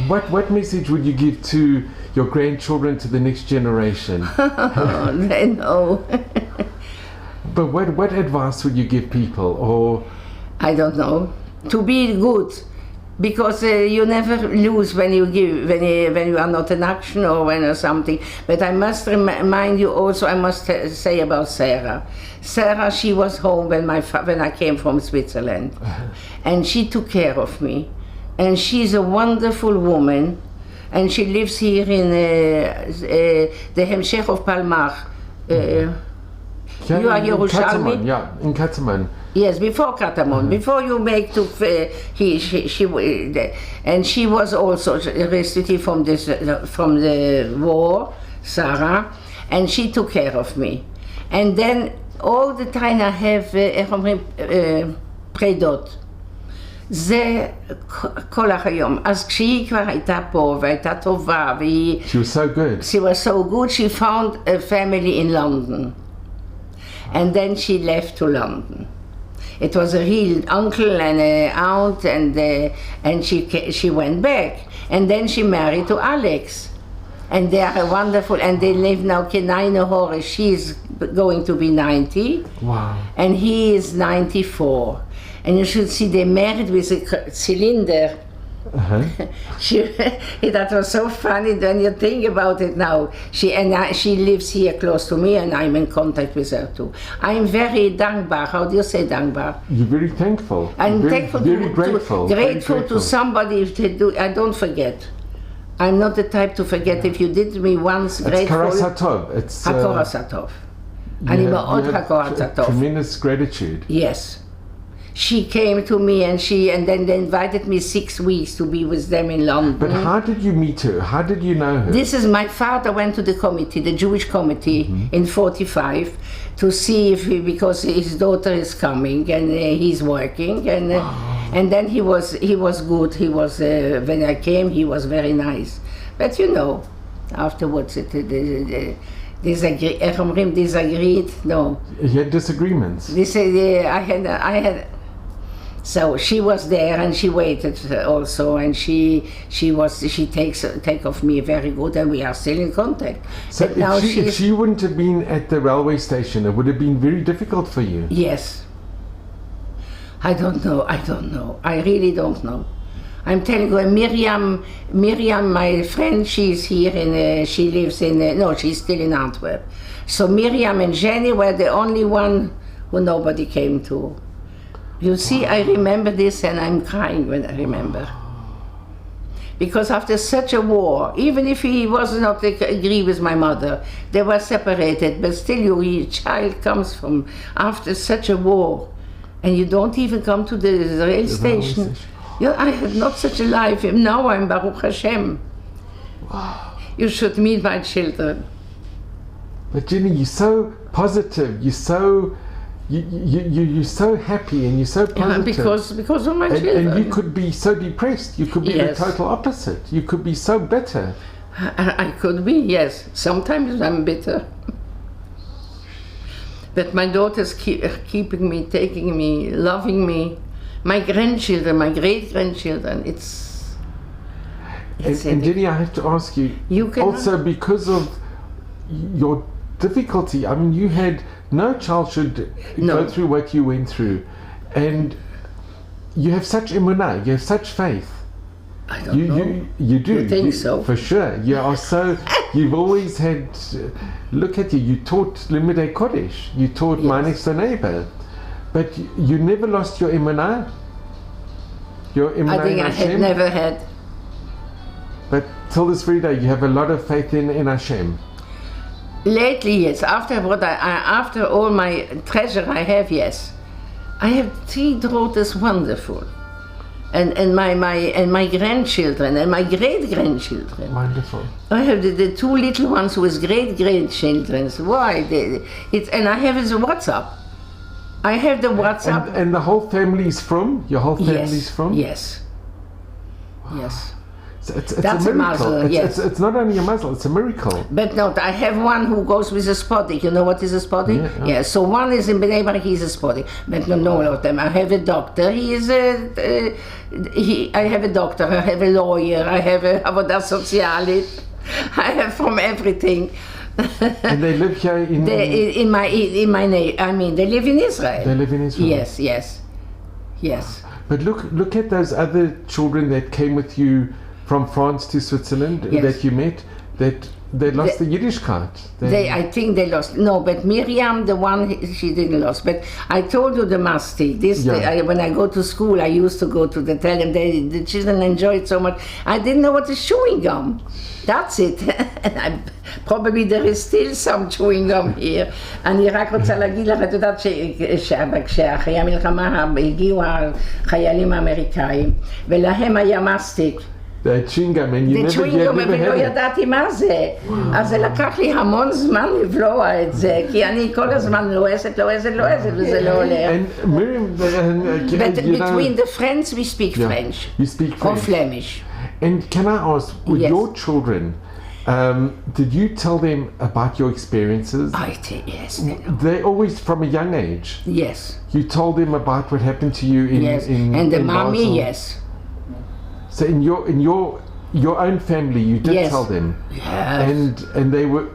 What message would you give to your grandchildren, to the next generation? No. But what advice would you give people? Or I don't know. To be good, because you never lose when you give, when you are not in action or when something. But I must remind you also. I must say about Sarah. Sarah, she was home when I came from Switzerland, and she took care of me. And she's a wonderful woman, and she lives here in the Hemshech of Palmach. You are Yerushalmi? Katamon, yeah, in Katamon. Yes, before Katamon, before you make to and she was also a refugee from the war, Sarah, and she took care of me. And then all the time I have פרידות. זה כל היום. אז כשהיא כבר הייתה פה והייתה טובה והיא... She was so good. She was so good, she found a family in London. And then she left to London. It was a real uncle and an aunt, and she went back. And then she married to Alex. And they are wonderful, and they live now, Kenina Hore, she's going to be 90. Wow. And he is 94. And you should see they married with a cylinder. Uh-huh. That was so funny when you think about it now. She lives here close to me, and I'm in contact with her too. I'm very dankbar. How do you say dankbar? You're very thankful. I'm very, thankful very grateful. Grateful to somebody to do. I don't forget. I'm not the type to forget. If you did me once, it's grateful. Karasatov. It's Hakorasatov. Tremendous gratitude. Yes. She came to me and then they invited me 6 weeks to be with them in London. But how did you meet her? How did you know her? This is my father went to the committee, the Jewish committee, in 45 to see if because his daughter is coming and he's working and then he was good. He was when I came he was very nice. But you know, afterwards disagreed. No. You had disagreements. I had. So she was there and she waited also, and she take of me very good, and we are still in contact. So if she wouldn't have been at the railway station, it would have been very difficult for you. Yes. I don't know. I really don't know. I'm telling you, Miriam, my friend, she's here she lives in, no, she's still in Antwerp. So Miriam and Jenny were the only one who nobody came to. You see, I remember this and I'm crying when I remember. Because after such a war, even if he was not agree with my mother, they were separated, but still your child comes from after such a war, and you don't even come to the rail station. I had not such a life, and now I'm Baruch Hashem. Wow. You should meet my children. But Jenny, you're so positive, you're so happy and you're so positive. Because of my children. And you could be so depressed, you could be the total opposite. You could be so bitter. I could be, yes. Sometimes I'm bitter. But my daughters keeping me, taking me, loving me. My grandchildren, my great-grandchildren, it's and Jenny, I have to ask you also because of your difficulty, I mean, you had no child should go through what you went through, and you have such emunah, you have such faith. I don't know. You do. You think so? For sure. You are so. You've always had. Look at you. You taught Limudei Kodesh. You taught my next door neighbor, but you never lost your emunah. Your emunah. I think I had never had. But till this very day, you have a lot of faith in Hashem. Lately, yes. After all my treasure I have, yes. I have 3 daughters, wonderful, and my grandchildren and my great-grandchildren. Wonderful. I have the 2 little ones who is great-grandchildren. Why? And I have the WhatsApp. I have the WhatsApp. And the whole family is from? Your whole family is from? Yes. Wow. Yes. It's that's a miracle. It's not only a muzzle, it's a miracle. But no, I have one who goes with a spodik. You know what is a spodik? Yeah. So one is in Bnei Brak, he's a spodik. But no all of them. I have a doctor. I have a doctor. I have a lawyer. I have a avodah socialit. I have from everything. And they live here in my I mean, they live in Israel. They live in Israel. Yes. But look at those other children that came with you from France to Switzerland that you met, that they lost the Yiddishkeit. I think they lost. No, but Miriam, the one, she didn't lose. But I told you the mastic. When I go to school, I used to go to tell them the children enjoy it so much. I didn't know what is chewing gum. That's it. Probably there is still some chewing gum here. אני רק רוצה להגיד לך, את יודעת כשאחרי המלחמה הגיעו החיילים האמריקאים, ולהם היה מסטיק. The chewing gum, and you never ולא ידעתי מה זה. אז זה לקח לי המון זמן לבלוע את זה, כי אני כל הזמן לועסת, וזה לא הולך. And Miriam, But between the friends we speak French. You speak French. Or Flemish. And can I ask, with your children, did you tell them about your experiences? Yes. They always, from a young age. Yes. You told them about what happened to you in and the mommy, Basel. yes. So in your own family, you did tell them. Yes. And they were.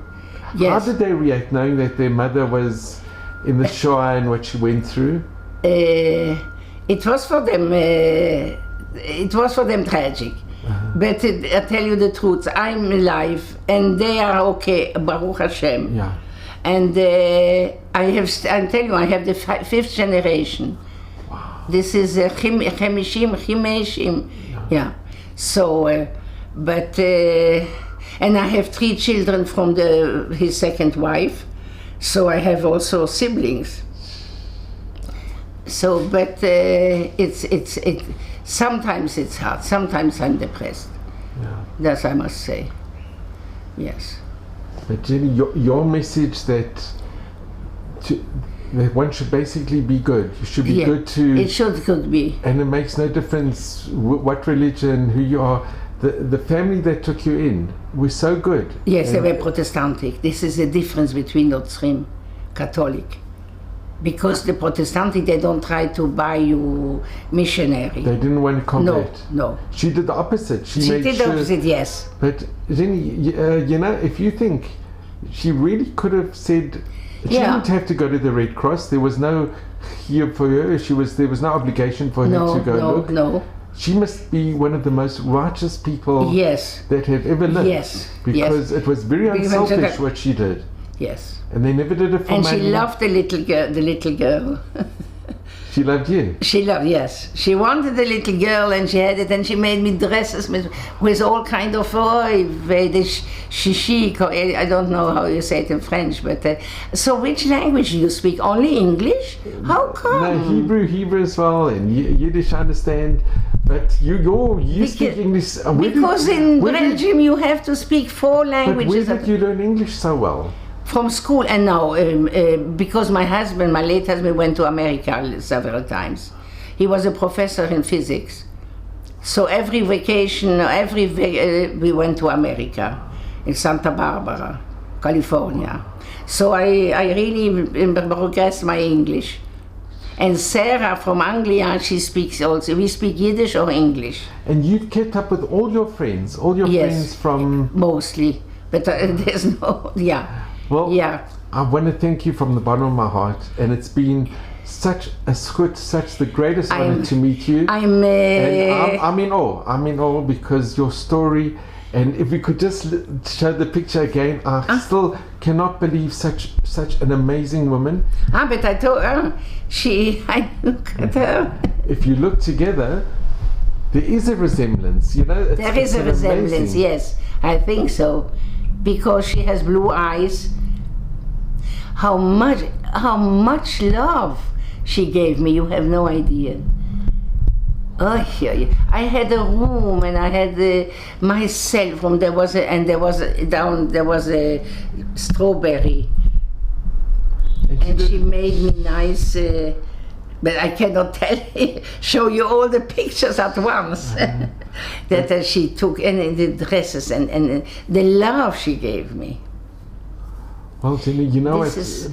Yes. How did they react, knowing that their mother was in the Shoah and what she went through? It was for them. It was for them tragic. But I tell you the truth, I'm alive and they are okay, Baruch Hashem. Yeah. And I tell you, I have the fifth generation. Wow. This is Chimeshim. Yeah. So, and I have 3 children from his second wife. So I have also siblings. So, but sometimes it's hard. Sometimes I'm depressed. Yeah. That I must say. Yes. But Jenny, your message that one should basically be good. You should be good to. It could be. And it makes no difference what religion, who you are. The family that took you in was so good. Yes, they were Protestantic. This is the difference between Notzrim, Catholic. Because the Protestantic, they don't try to buy you missionary. They didn't want to convert. No. She did the opposite. She did the opposite, yes. But Jenny, you know, if you think she really could have said, she didn't have to go to the Red Cross. There was no here for her. There was no obligation for her to go look. No. She must be one of the most righteous people that have ever lived. Yes. Because it was very unselfish what she did. Yes. And they never did it for money. And she loved the little girl. She loved you? Yes. She wanted the little girl and she had it and she made me dresses with all kind of shishik. I don't know how you say it in French, but so which language do you speak? Only English? How come? No, Hebrew as well, and Yiddish I understand. But you speak English. Because in Belgium you have to speak 4 languages. But where did you learn English so well? From school, and now because my late husband went to America several times. He was a professor in physics. So every vacation, we went to America, in Santa Barbara, California. So I really progressed my English. And Sarah from Anglia, she speaks also. We speak Yiddish or English. And you've kept up with all your friends friends from... Mostly, but there's no, Well, I want to thank you from the bottom of my heart, and it's been such the greatest honor to meet you. I'm in awe because your story, and if we could just show the picture again, I still cannot believe such an amazing woman. But I told her, I look at her. If you look together, there is a resemblance, you know. There is a resemblance, amazing. Yes, I think so. Because she has blue eyes. How much love she gave me, you have no idea. I had a room and I had myself. There was a strawberry, and she made me nice. But I cannot show you all the pictures at once that she took, and the dresses and the love she gave me. Well, Jenny, you know,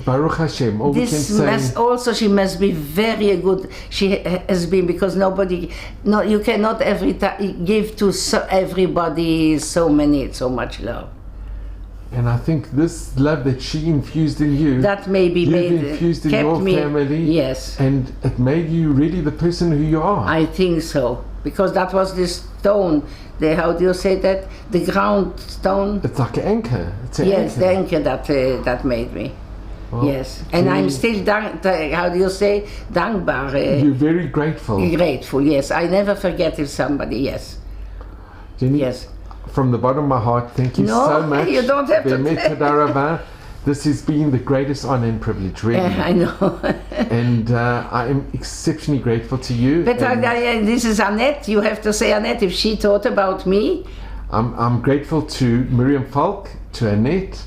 Baruch Hashem, all we can say... She must be very good. She has been, because you cannot give to everybody so much love. And I think this love that she infused in you, that maybe infused in your family, yes, and it made you really the person who you are. I think so. because that was the stone. How do you say that? The ground stone. It's like an anchor. It's an Yes, anchor. the anchor that made me. Well, Yes, and I'm still, how do you say, dankbaar. You're very grateful. Grateful, yes. I never forget if somebody, yes. Jenny, Yes. from the bottom of my heart, thank you No, so much. you don't have to Bemet thank toda raba. This has been the greatest honor and privilege, really. I know. And I am exceptionally grateful to you. But and this is Annette. You have to say Annette if she thought about me. I'm grateful to Miriam Falk, to Annette,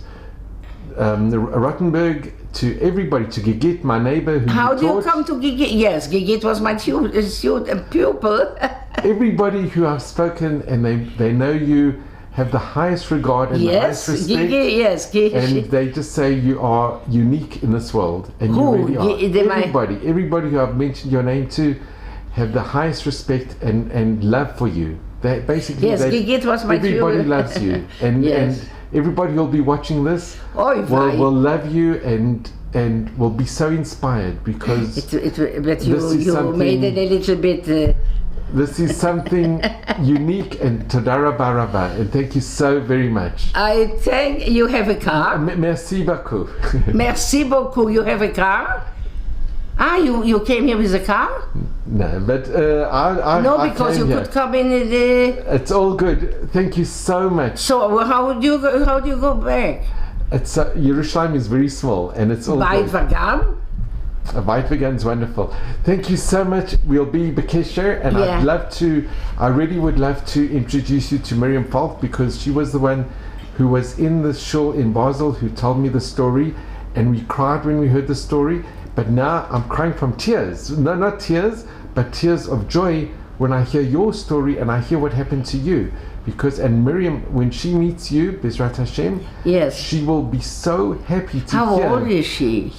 Rottenberg, to everybody, to Gigit, my neighbor who How do you taught. come to Gigit? Yes, Gigit was my pupil. Everybody who I've spoken and they know you have the highest regard and the Yes, highest respect. Gigit, yes. And they just say you are unique in this world, and Who? you really are. Everybody? Everybody who I've mentioned your name to have the highest respect and love for you. They basically, Yes, Gigit was my everybody pupil. loves you, and Yes. and everybody who'll be watching this will love you and will be so inspired because But this you is made it a little bit. this is something unique. And todara baraba, and thank you so very much. I think you have a car. Merci beaucoup. Merci beaucoup. You have a car. You came here with a car? No, but I Because came you here. could come in the. It's all good. Thank you so much. So how do you go back? It's Yerushalayim is very small, and it's all Weit good. vergaan? White Vegan's wonderful. Thank you so much. We'll be Bekesher, and Yeah. I really would love to introduce you to Miriam Falk, because she was the one who was in the shul in Basel who told me the story, and we cried when we heard the story. But now I'm crying from tears. No, not tears, but tears of joy when I hear your story and I hear what happened to you. And Miriam, when she meets you, Bezrat Hashem, Yes. she will be so happy to How hear. old is she?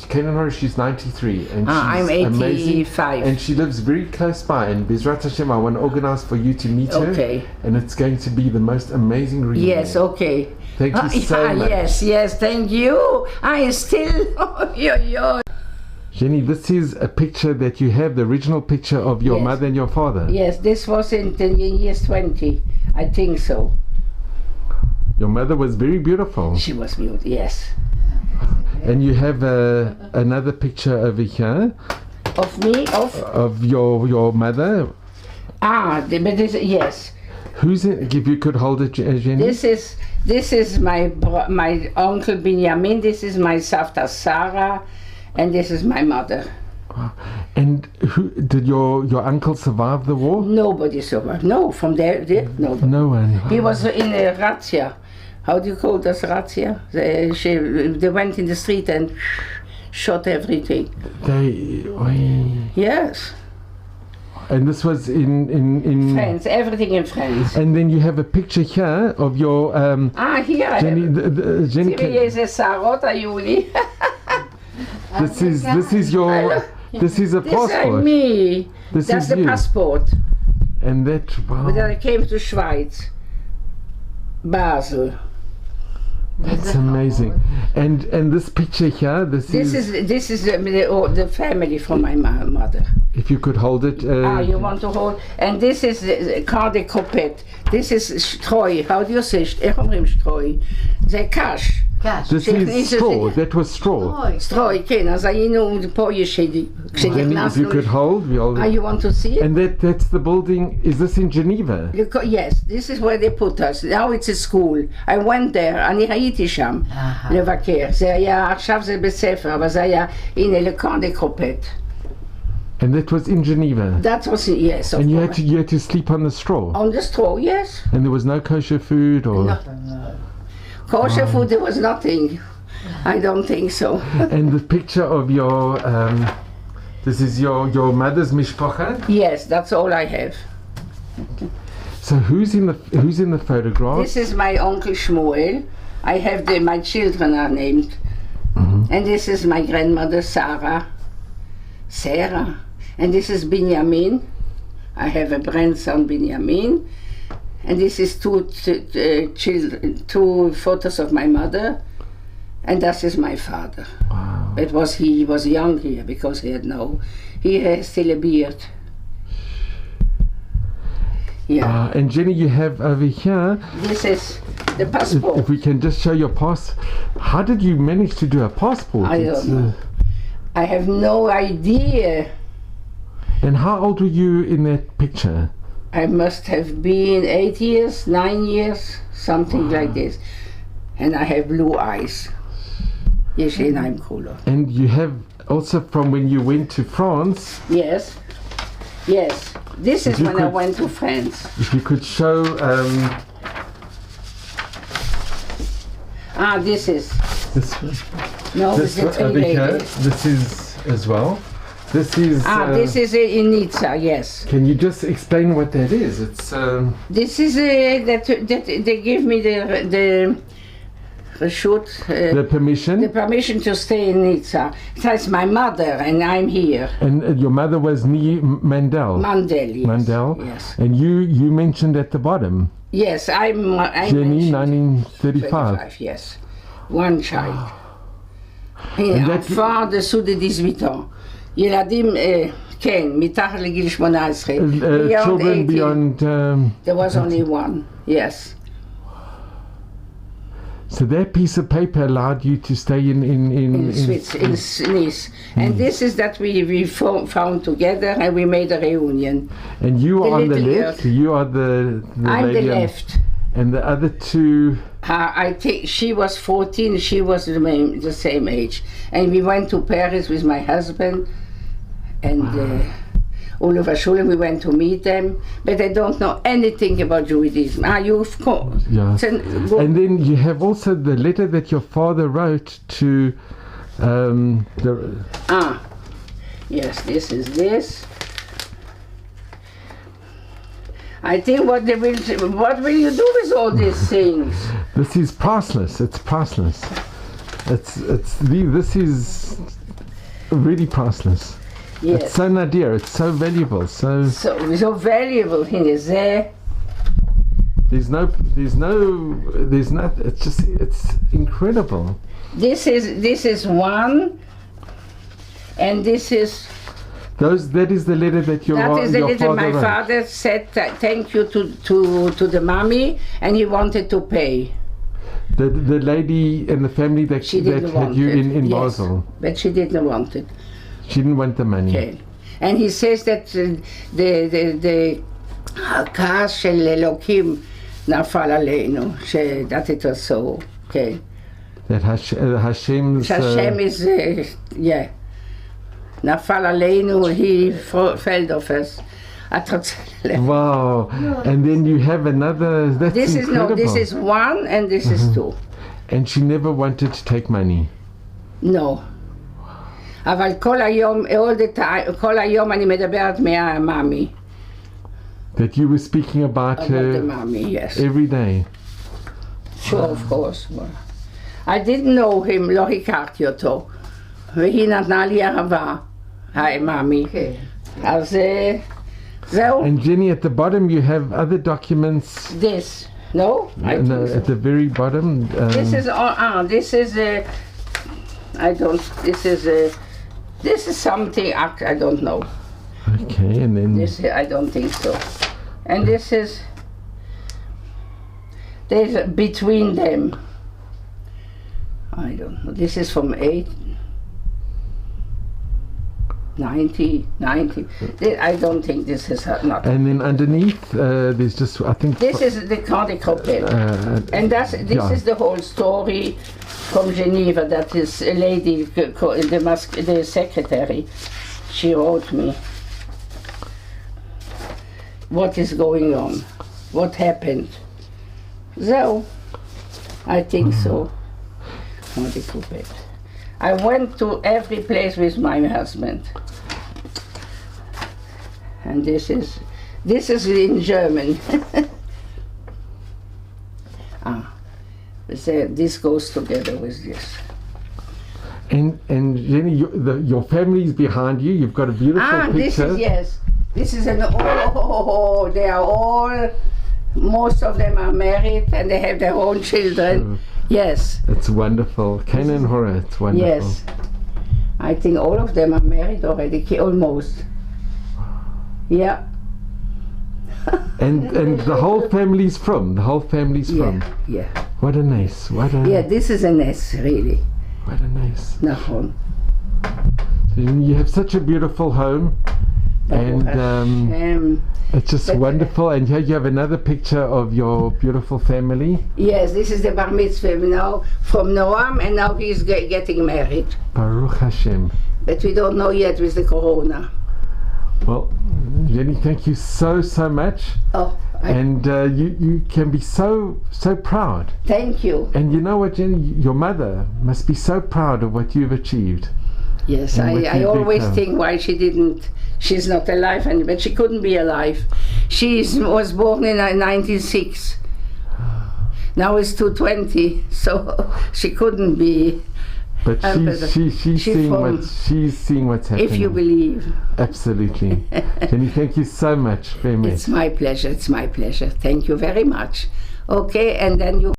She's 93, and she's I'm amazing. 85. And she lives very close by. And Bezrat Hashem, I want to organize for you to meet her. Okay. And it's going to be the most amazing reunion. Yes, okay. Thank you so much. Yes, thank you. I still. Jenny, this is a picture that you have, the original picture of your Yes. mother and your father. Yes, this was in the years 20. I think so. Your mother was very beautiful. She was beautiful, yes. And you have another picture over here Of me? of your mother. But this, yes. Who's it? If you could hold it, Jenny. This is my uncle Benjamin. This is my Savta Sarah, and this is my mother. And who did your uncle survive the war? Nobody survived. No, from there, nobody. No one. He was in a razzia. How do you call this razzia? They went in the street and shot everything. Yes. And this was in France, everything in France. And then you have a picture here of your Here I Jenny. have. Jenny, This is Sarota Juli. this is your. This is a This is passport. me. This That's is the you. passport. And that, wow. But then I came to Schweiz. Basel. That's amazing. And this picture here, this is the family from my mother. if you could hold it. You want to hold? And this is Carl de Copet. This is Streu. How do you say? Streu. The cash. This is straw. That was straw. Streu, כן, אז היינו פה Jenny, if you could hold, we all. You want to see it? And that's the building. Is this in Geneva? Yes, this is where they put us. Now it's a school. I went there, אני הייתי שם לבקר. זה היה, עכשיו זה בית ספר, אבל זה היה, הנה, לקן דה קופט. And that was in Geneva. That was, yes, of And you course. had to sleep on the straw. On the straw, yes. And there was no kosher food or. No. Kosher food, there was nothing. I don't think so. And the picture of your. This is your mother's mishpacha. Yes, that's all I have. So who's in the photograph? This is my uncle Shmuel. I have my children are named. And this is my grandmother Sarah. And this is Benjamin. I have a grandson Benjamin. And this is two photos of my mother. And that is my father. Wow. He was young here because he has still a beard. Yeah. And Jenny, you have over here, This is the passport. if we can just show your pass. How did you manage to do a passport? I don't know. I have no idea. And how old were you in that picture? I must have been 8 years, 9 years, something like this. And I have blue eyes. Yes, I'm cooler. And you have also from when you went to France. Yes. Yes. This is when I went to France. If you could show. This is. This No, this it's the three over here. ladies. This is as well. This is. This is in Nizza, yes. Can you just explain what that is? It's. This is that they give me the permission. the permission to stay in Nizza. That's my mother, and I'm here. And your mother was Mandel. Mandel, yes. Mandel. Yes. And you mentioned at the bottom. Yes, I'm Jenny, mentioned 1935. yes. One child. that- enfant dessous de 18 ans. ילדים, כן, מתחת לגיל 18. Children 18. beyond. There was only one, yes. So that piece of paper allowed you to stay in Nice. And this is that we found together and we made a reunion. And you are on the little left. girl. You are the I'm the lady on- left. And the other two. I think she was 14, she was the same age. And we went to Paris with my husband and Oliver Schulen, we went to meet them. But I don't know anything about Judaism. You've come. Yeah. And then you have also the letter that your father wrote to Yes, this is this. I think what will you do with all these things? This is priceless. It's priceless. This is really priceless. Yes. It's so nadir. It's so valuable. So valuable in is there. there's no. It's incredible. This is one, and this is. That is the letter that your That is the your letter father my wrote. father said thank you to the mommy, and he wanted to pay. The lady and the family that had you in yes, Basel. but she didn't want it. She didn't want the money. Okay. And he says that the הכעס של אלוקים נפל עלינו, that it was so, okay. That Hashem's. Hashem is, yeah. נפל עלינו, he fell off us. Wow. And then you have another. That's incredible. This is one and this is two. And she never wanted to take money. No. אבל כל היום, כל היום אני מדברת מהמאמי. That you were speaking about her the mommy, yes. every day. Sure, of course. I didn't know him, לא הכרתי אותו. והיא נתנה לי אהבה, מאמי. אז זהו. And Jenny, at the bottom you have other documents. This, no? No, at the very bottom. This is, I don't, this is something, I don't know. Okay, and then. I don't think so. And this is, there's between them. I don't know. This is from 90. I don't think this is not. And then underneath, there's just, I think. This is the Candy Coppel. And this is the whole story from Geneva. That is a lady, the secretary. She wrote me. What is going on? What happened? So, I think so. Candy Coppel. I went to every place with my husband. And this is in German. This goes together with this. And Jenny, your family's behind you. You've got a beautiful picture. This is they are all, most of them are married and they have their own children. Yes. It's wonderful. Kana and Hora, it's wonderful. Yes. I think all of them are married already, almost. Yeah. And the whole family's from. Yeah. What a nice. Yeah, this is a nest, really. What a nice. Nachon. You have such a beautiful home, and it's just wonderful. And here you have another picture of your beautiful family. Yes, this is the bar mitzvah now from Noam, and now he's getting married. Baruch Hashem. But we don't know yet with the corona. Well, Jenny, thank you so much. Oh, and you can be so proud. Thank you. And you know what, Jenny, your mother must be so proud of what you've achieved. Yes, I always think why she's not alive, but she couldn't be alive. She was born in 1906. Now it's 220, so she couldn't be. But she's seeing what's happening. If you believe. Absolutely. Jenny, thank you so much very much. It's my pleasure. Thank you very much. Okay, and then you